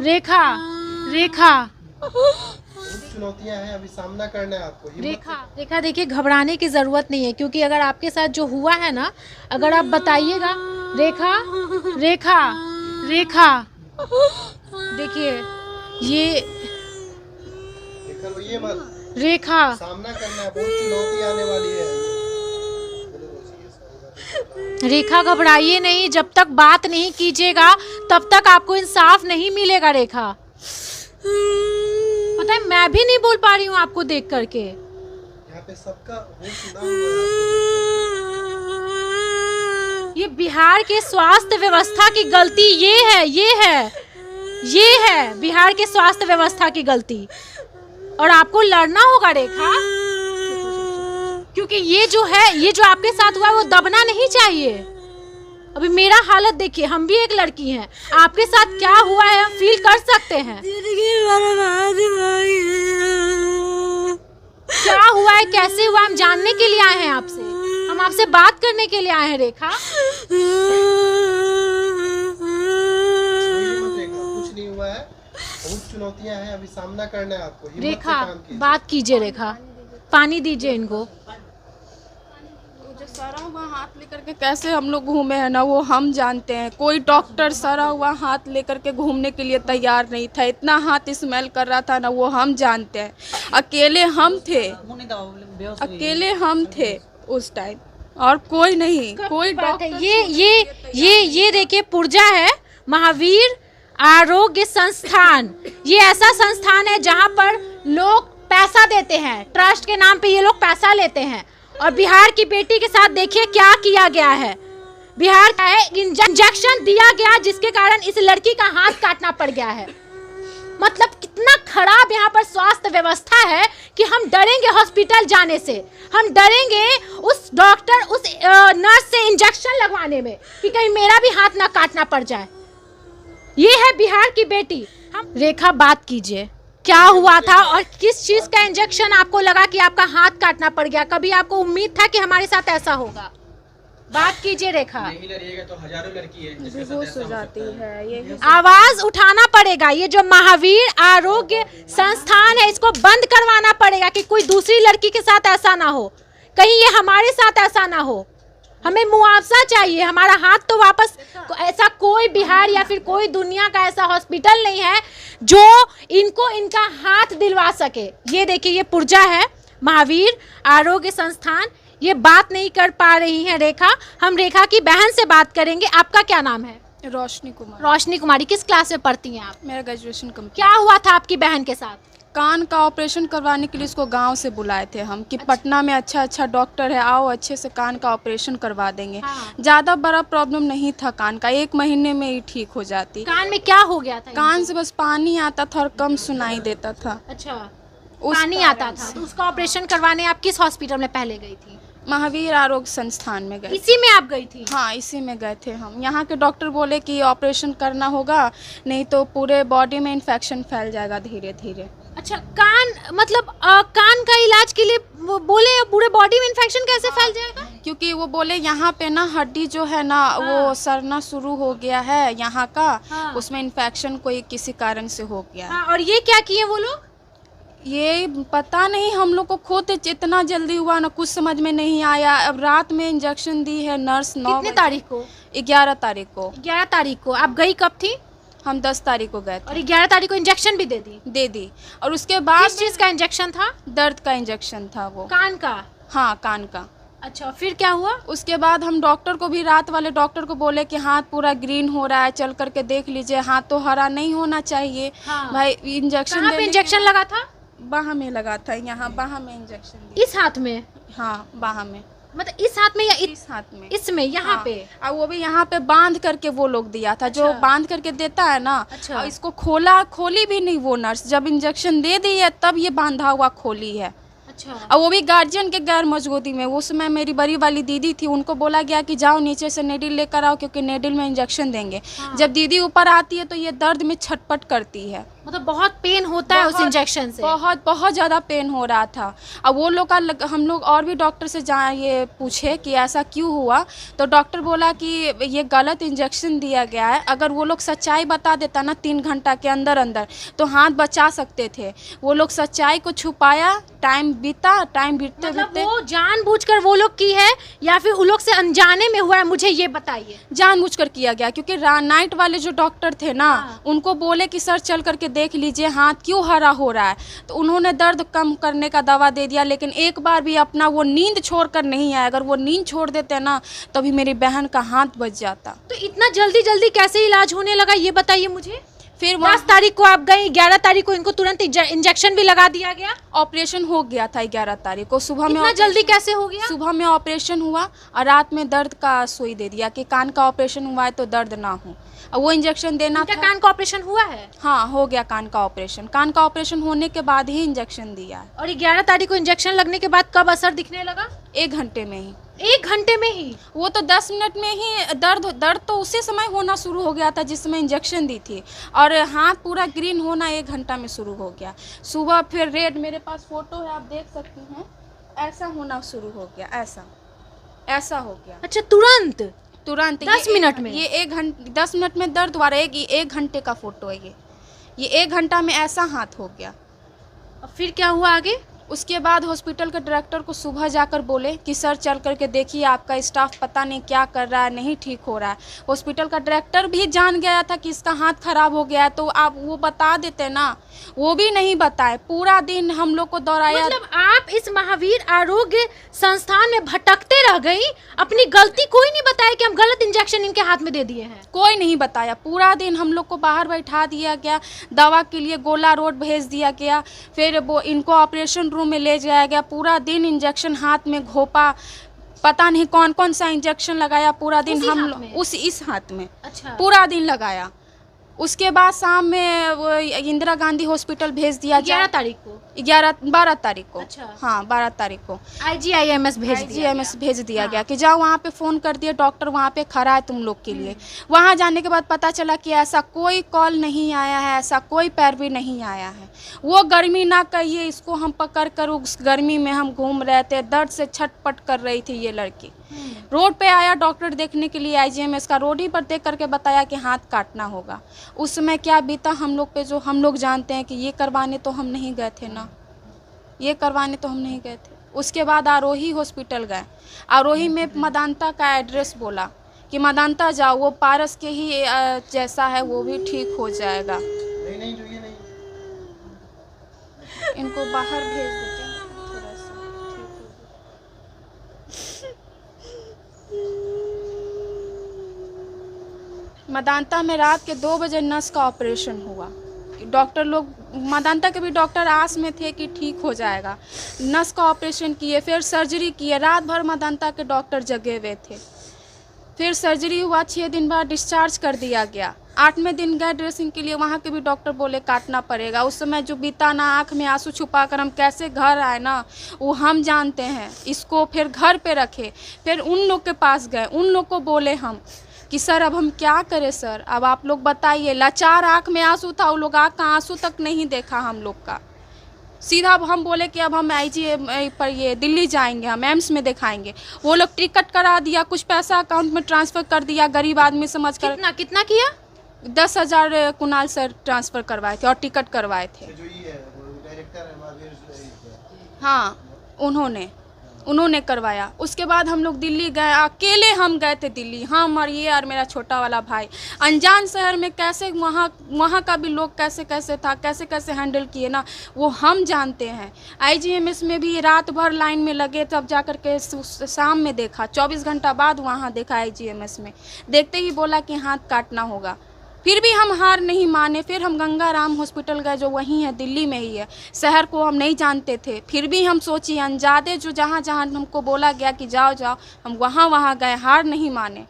रेखा रेखा चुनौतियां हैं, अभी सामना करना है आपको। रेखा देखिए, घबराने की ज़रूरत नहीं है, क्योंकि अगर आपके साथ जो हुआ है ना, अगर आप बताइएगा। रेखा रेखा रेखा देखिए ये रोइए मत, रेखा सामना करना है, बहुत चुनौती आने वाली है। रेखा घबराइए नहीं, जब तक बात नहीं कीजिएगा तब तक आपको इंसाफ नहीं मिलेगा। रेखा, पता है मैं भी नहीं बोल पा रही हूँ आपको देख करके। यहाँ पे सबका होश उड़ा हुआ है आपको। ये बिहार के स्वास्थ्य व्यवस्था की गलती ये है बिहार के स्वास्थ्य व्यवस्था की गलती, और आपको लड़ना होगा रेखा, क्योंकि ये जो आपके साथ हुआ है वो दबना नहीं चाहिए। अभी मेरा हालत देखिए, हम भी एक लड़की हैं, आपके साथ क्या हुआ है हम फील कर सकते हैं। क्या हुआ है, कैसे हुआ, हम जानने के लिए आए हैं आपसे, हम आपसे बात करने के लिए आए हैं। रेखा, कुछ नहीं हुआ है, बहुत चुनौतियां हैं, अभी सामना करना है आपको। रेखा बात कीजिए, रेखा पानी दीजिए इनको। जो सड़ा हुआ हाथ लेकर के कैसे हम लोग घूमे हैं ना, वो हम जानते हैं। कोई डॉक्टर सड़ा हुआ हाथ लेकर के घूमने के लिए तैयार नहीं था, इतना हाथ स्मेल कर रहा था ना, वो हम जानते हैं। अकेले हम थे उस टाइम, और कोई नहीं, कोई डॉक्टर। ये देखिए पुर्जा है, महावीर आरोग्य संस्थान। ये ऐसा संस्थान है जहाँ पर लोग पैसा देते हैं, ट्रस्ट के नाम पे ये लोग पैसा लेते हैं। और बिहार की बेटी के साथ देखिए क्या किया गया है। बिहार का है इंजेक्शन दिया गया, जिसके कारण इस लड़की का हाथ काटना पड़ गया है। मतलब कितना खराब यहाँ पर स्वास्थ्य व्यवस्था है कि हम डरेंगे हॉस्पिटल जाने से, हम डरेंगे उस डॉक्टर उस नर्स से इंजेक्शन लगवाने में कि कहीं मेरा भी हाथ ना काटना पड़ जाए। ये है बिहार की बेटी। हम रेखा बात कीजिए, क्या हुआ था और किस चीज का इंजेक्शन आपको लगा कि आपका हाथ काटना पड़ गया? कभी आपको उम्मीद था कि हमारे साथ ऐसा होगा? बात कीजिए रेखा। नहीं लड़िएगा तो हजारों लड़की है बेहोश हो जाती है। ये आवाज उठाना पड़ेगा। ये जो महावीर आरोग्य संस्थान है, इसको बंद करवाना पड़ेगा कि कोई दूसरी लड़की के साथ ऐसा ना हो, कहीं ये हमारे साथ ऐसा ना हो। हमें मुआवजा चाहिए, हमारा हाथ तो वापस। ऐसा कोई बिहार या फिर कोई दुनिया का ऐसा हॉस्पिटल नहीं है जो इनको इनका हाथ दिलवा सके। ये देखिए, ये पुर्जा है महावीर आरोग्य संस्थान। ये बात नहीं कर पा रही हैं रेखा। हम रेखा की बहन से बात करेंगे। आपका क्या नाम है? रोशनी कुमार। रोशनी कुमारी। किस क्लास में पढ़ती हैं आप? मेरा ग्रेजुएशन कंप्लीट। क्या हुआ था आपकी बहन के साथ? कान का ऑपरेशन करवाने के लिए इसको गांव से बुलाए थे हम कि पटना में अच्छा डॉक्टर है, आओ अच्छे से कान का ऑपरेशन करवा देंगे। हाँ। ज़्यादा बड़ा प्रॉब्लम नहीं था कान का, 1 महीने में ही ठीक हो जाती। कान में क्या हो गया था? कान से बस पानी आता था और कम सुनाई देता था। अच्छा, पानी आता था, तो उसका ऑपरेशन करवाने आप किस हॉस्पिटल में पहले गई थी? महावीर आरोग्य संस्थान में गए। इसी में आप गई थी? हाँ, इसी में गए थे हम। यहाँ के डॉक्टर बोले कि ऑपरेशन करना होगा, नहीं तो पूरे बॉडी में इन्फेक्शन फैल जाएगा धीरे धीरे। अच्छा, कान मतलब कान का इलाज के लिए वो बोले पूरे बॉडी में इन्फेक्शन कैसे फैल जाएगा? क्योंकि वो बोले यहाँ पे ना हड्डी जो है ना, वो सड़ना शुरू हो गया है यहाँ का। हाँ। उसमें इन्फेक्शन कोई किसी कारण से हो गया है। हाँ, और ये क्या किए वो लोग? ये पता नहीं, हम लोग को खुद इतना जल्दी हुआ ना, कुछ समझ में नहीं आया। अब रात में इंजेक्शन दी है नर्स। 9 कितने तारीख को? 11 तारीख को। 11 तारीख को। आप गई कब थी? हम 10 तारीख को गए थे। और 11 तारीख को इंजेक्शन भी दे दी? और उसके बाद किस चीज का इंजेक्शन था? दर्द का इंजेक्शन था वो। कान का? हाँ, कान का। अच्छा, फिर क्या हुआ? उसके बाद हम डॉक्टर को भी, रात वाले डॉक्टर को बोले कि हाथ पूरा ग्रीन हो रहा है, चल करके देख लीजिए, हाथ तो हरा नहीं होना चाहिए। हाँ। भाई इंजेक्शन कहाँ पे इंजेक्शन लगा था? बाह में लगा था, यहाँ बाह में इंजेक्शन। इस हाथ में? हाँ, बाह में। मतलब इस हाथ में या इस हाथ में? इसमें, यहाँ हाँ। पे? और वो भी यहाँ पे बांध करके वो लोग दिया था। अच्छा। जो बांध करके देता है ना। अच्छा। और इसको खोली भी नहीं वो नर्स, जब इंजेक्शन दे दी है तब ये बांधा हुआ खोली है। अच्छा। और वो भी गार्जियन के गैर मौजूदगी में। उस समय मेरी बड़ी वाली दीदी थी, उनको बोला गया कि जाओ नीचे से नेडिल लेकर आओ, क्योंकि नेडिल में इंजेक्शन देंगे। हाँ। जब दीदी ऊपर आती है तो ये दर्द में छटपट करती है। मतलब बहुत पेन होता है उस इंजेक्शन से? बहुत बहुत ज़्यादा पेन हो रहा था। अब वो लोग का हम लोग और भी डॉक्टर से जहाँ ये पूछे कि ऐसा क्यों हुआ, तो डॉक्टर बोला कि ये गलत इंजेक्शन दिया गया है। अगर वो लोग सच्चाई बता देता ना 3 घंटा के अंदर अंदर, तो हाथ बचा सकते थे। वो लोग सच्चाई को छुपाया, टाइम बीता, टाइम बीतते मतलब बीतते वो जानबूझकर वो लोग की है या फिर उन लोग से अनजाने में हुआ है, मुझे ये बताइए। जानबूझकर किया गया, क्योंकि नाइट वाले जो डॉक्टर थे ना, उनको बोले कि सर चल करके देख लीजिए हाथ क्यों हरा हो रहा है, तो उन्होंने दर्द कम करने का दवा दे दिया। लेकिन एक बार भी अपना वो नींद छोड़कर नहीं आया। अगर वो नींद छोड़ देते ना, तभी मेरी बहन का हाथ बच जाता। तो इतना जल्दी जल्दी कैसे इलाज होने लगा, ये बताइए मुझे। फिर 10 तारीख को आप गई, 11 तारीख को इनको तुरंत इंजेक्शन भी लगा दिया गया। ऑपरेशन हो गया था 11 तारीख को सुबह में। इतना जल्दी कैसे हो गया? सुबह में ऑपरेशन हुआ और रात में दर्द का सुई दे दिया कि कान का ऑपरेशन हुआ है तो दर्द ना हो। और वो इंजेक्शन देना था। कान का ऑपरेशन हुआ है? हाँ, हो गया कान का ऑपरेशन। कान का ऑपरेशन होने के बाद ही इंजेक्शन दिया है। और 11 तारीख को इंजेक्शन लगने के बाद कब असर दिखने लगा? 1 घंटे में ही। 1 घंटे में ही? वो तो 10 मिनट में ही दर्द तो उसी समय होना शुरू हो गया था जिस समय इंजेक्शन दी थी। और हाथ पूरा ग्रीन होना 1 घंटा में शुरू हो गया। सुबह फिर रेड, मेरे पास फोटो है आप देख सकती हैं, ऐसा होना शुरू हो गया, ऐसा हो गया। अच्छा, तुरंत 10 मिनट में? ये 10 मिनट में दर्द हुआ। 1 घंटे का फोटो है ये 1 घंटा में ऐसा हाथ हो गया। और फिर क्या हुआ आगे? उसके बाद हॉस्पिटल के डायरेक्टर को सुबह जाकर बोले कि सर चल करके देखिए, आपका स्टाफ पता नहीं क्या कर रहा है, नहीं ठीक हो रहा है। हॉस्पिटल का डायरेक्टर भी जान गया था कि इसका हाथ खराब हो गया है, तो आप वो बता देते ना, वो भी नहीं बताए। पूरा दिन हम लोग को दौड़ाया। मतलब आप इस महावीर आरोग्य संस्थान में भटकते रह गई, अपनी गलती कोई नहीं बताया कि हम गलत इंजेक्शन इनके हाथ में दे दिए हैं? कोई नहीं बताया। पूरा दिन हम लोग को बाहर बैठा दिया गया, दवा के लिए गोला रोड भेज दिया गया, फिर वो इनको ऑपरेशन रूम में ले जाया गया। पूरा दिन इंजेक्शन हाथ में घोपा, पता नहीं कौन कौन सा इंजेक्शन लगाया पूरा दिन हम लोग इस हाथ में। अच्छा। पूरा दिन लगाया। उसके बाद शाम में वो इंदिरा गांधी हॉस्पिटल भेज दिया। 11 तारीख को? 12 तारीख को। अच्छा। हाँ, 12 तारीख को IGIMS भेज दिया गया कि जाओ वहाँ पे फ़ोन कर दिया, डॉक्टर वहाँ पे खड़ा है तुम लोग के लिए। वहाँ जाने के बाद पता चला कि ऐसा कोई कॉल नहीं आया है, ऐसा कोई पैरवी नहीं आया है। वो गर्मी ना कहिए, इसको हम पकड़ कर उस गर्मी में हम घूम रहे थे, दर्द से छटपट कर रही थी ये लड़की। रोड पे आया डॉक्टर देखने के लिए, IGMS का, रोड ही पर देख करके बताया कि हाथ काटना होगा। उस समय क्या बीता हम लोग पे, जो हम लोग जानते हैं कि ये करवाने तो हम नहीं गए थे ना, ये करवाने तो हम नहीं गए थे। उसके बाद आरोही हॉस्पिटल गए। आरोही में मदांता का एड्रेस बोला कि मदांता जाओ, वो पारस के ही जैसा है, वो भी ठीक हो जाएगा। नहीं जो ये नहीं, इनको बाहर भेज देते हैं थोड़ा सा, ठीक हो जाए। मदांता में रात के 2 बजे नस का ऑपरेशन हुआ। डॉक्टर लोग, मदांता के भी डॉक्टर आस में थे कि ठीक हो जाएगा। नस का ऑपरेशन किए, फिर सर्जरी किए। रात भर मदांता के डॉक्टर जगे हुए थे। फिर सर्जरी हुआ, 6 दिन बाद डिस्चार्ज कर दिया गया। 8वें दिन गए ड्रेसिंग के लिए, वहाँ के भी डॉक्टर बोले काटना पड़ेगा। उस समय जो बीता ना, आँख में आंसू छुपा कर हम कैसे घर आए ना, वो हम जानते हैं। इसको फिर घर पे रखे, फिर उन लोग के पास गए, उन लोग को बोले हम कि सर अब हम क्या करें सर, अब आप लोग बताइए। लाचार आँख में आंसू था, वो लोग आँख का आंसू तक नहीं देखा हम लोग का। सीधा हम बोले कि अब हम IGI पर ये दिल्ली जाएंगे, हम एम्स में दिखाएंगे। वो लोग टिकट करा दिया, कुछ पैसा अकाउंट में ट्रांसफ़र कर दिया, गरीब आदमी समझ कर। कितना किया? 10,000 कुणाल सर ट्रांसफ़र करवाए थे और टिकट करवाए थे। जो ये है वो डायरेक्टर है महावीर। हाँ, उन्होंने करवाया। उसके बाद हम लोग दिल्ली गए, अकेले हम गए थे दिल्ली, हम और ये और मेरा छोटा वाला भाई। अनजान शहर में कैसे वहाँ का भी लोग कैसे था, कैसे हैंडल किए ना, वो हम जानते हैं। IGMS में भी रात भर लाइन में लगे, तब जा कर के शाम में देखा, 24 घंटा बाद वहाँ देखा IGMS में। देखते ही बोला कि हाथ काटना होगा। फिर भी हम हार नहीं माने। फिर हम गंगाराम हॉस्पिटल गए, जो वहीं है, दिल्ली में ही है। शहर को हम नहीं जानते थे, फिर भी हम सोची अनजादे जो जहाँ हमको बोला गया कि जाओ, हम वहाँ गए, हार नहीं माने।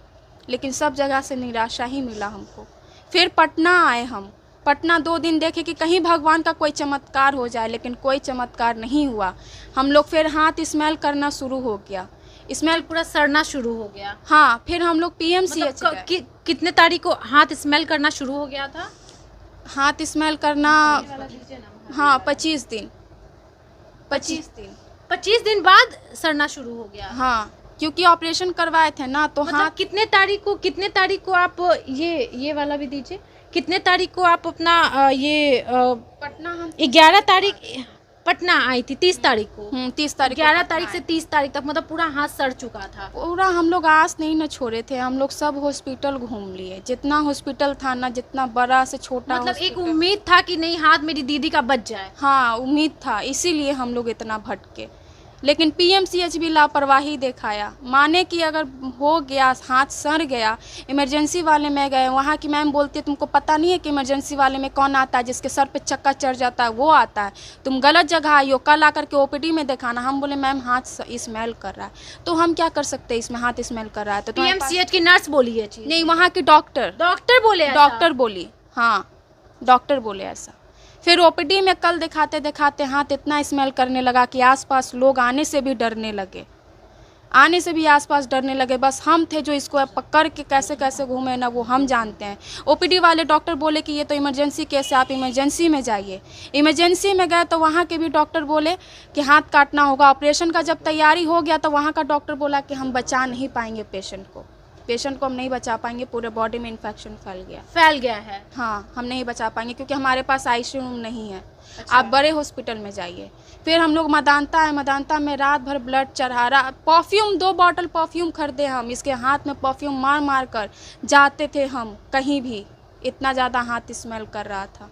लेकिन सब जगह से निराशा ही मिला हमको। फिर पटना आए हम। पटना 2 दिन देखे कि कहीं भगवान का कोई चमत्कार हो जाए, लेकिन कोई चमत्कार नहीं हुआ। हम लोग फिर हाथ स्मेल करना शुरू हो गया, स्मेल पूरा सड़ना शुरू हो गया। हाँ, फिर हम लोग PMCH कितने तारीख को हाथ स्मेल करना शुरू हो गया था? हाथ स्मेल करना, हाँ 25 दिन 25 दिन 25 दिन बाद सड़ना शुरू हो गया। हाँ, क्योंकि ऑपरेशन करवाए थे ना तो मतलब हाथ। कितने तारीख को आप ये वाला भी दीजिए, कितने तारीख को आप अपना पटना हम 11 तारीख पटना आई थी, 30 तारीख को 30 तारीख को 11 पटना तारीख से 30 तारीख तक मतलब पूरा हाथ सड़ चुका था। पूरा हम लोग आस नहीं न छोड़े थे, हम लोग सब हॉस्पिटल घूम लिए, जितना हॉस्पिटल था ना, जितना बड़ा से छोटा मतलब एक हॉस्पिटल। उम्मीद था कि नहीं हाथ मेरी दीदी का बच जाए। हाँ उम्मीद था, इसीलिए हम लोग इतना भटके, लेकिन पीएमसीएच भी लापरवाही दिखाया। माने कि अगर हो गया, हाथ सड़ गया, इमरजेंसी वाले में गए, वहाँ की मैम बोलती है तुमको पता नहीं है कि इमरजेंसी वाले में कौन आता है, जिसके सर पे चक्का चढ़ जाता है वो आता है, तुम गलत जगह आई हो, कल आकर के ओपीडी में दिखाना। हम बोले मैम हाथ स्मेल कर रहा है, तो हम क्या कर सकते हैं, इसमें हाथ स्मेल कर रहा है तो पीएमसीएच की नर्स बोली है चीज, नहीं, वहाँ की डॉक्टर बोले ऐसा? डॉक्टर बोली, हाँ डॉक्टर बोले ऐसा। फिर ओपीडी में कल दिखाते दिखाते हाथ इतना स्मेल करने लगा कि आसपास लोग आने से भी डरने लगे, आसपास डरने लगे। बस हम थे जो इसको पकड़ के कैसे कैसे घूमे ना, वो हम जानते हैं। ओपीडी वाले डॉक्टर बोले कि ये तो इमरजेंसी केस है, आप इमरजेंसी में जाइए। इमरजेंसी में गए तो वहाँ के भी डॉक्टर बोले कि हाथ काटना होगा। ऑपरेशन का जब तैयारी हो गया तो वहाँ का डॉक्टर बोला कि हम बचा नहीं पाएंगे पेशेंट को हम नहीं बचा पाएंगे, पूरे बॉडी में इन्फेक्शन फैल गया है। हाँ, हम नहीं बचा पाएंगे क्योंकि हमारे पास आईसीयू रूम नहीं है। अच्छा। आप बड़े हॉस्पिटल में जाइए। फिर हम लोग मदांता में रात भर ब्लड चढ़ा रहा, परफ्यूम 2 बॉटल परफ्यूम खरीदे हम, इसके हाथ में परफ्यूम मार मार कर जाते थे हम कहीं भी, इतना ज़्यादा हाथ स्मेल कर रहा था।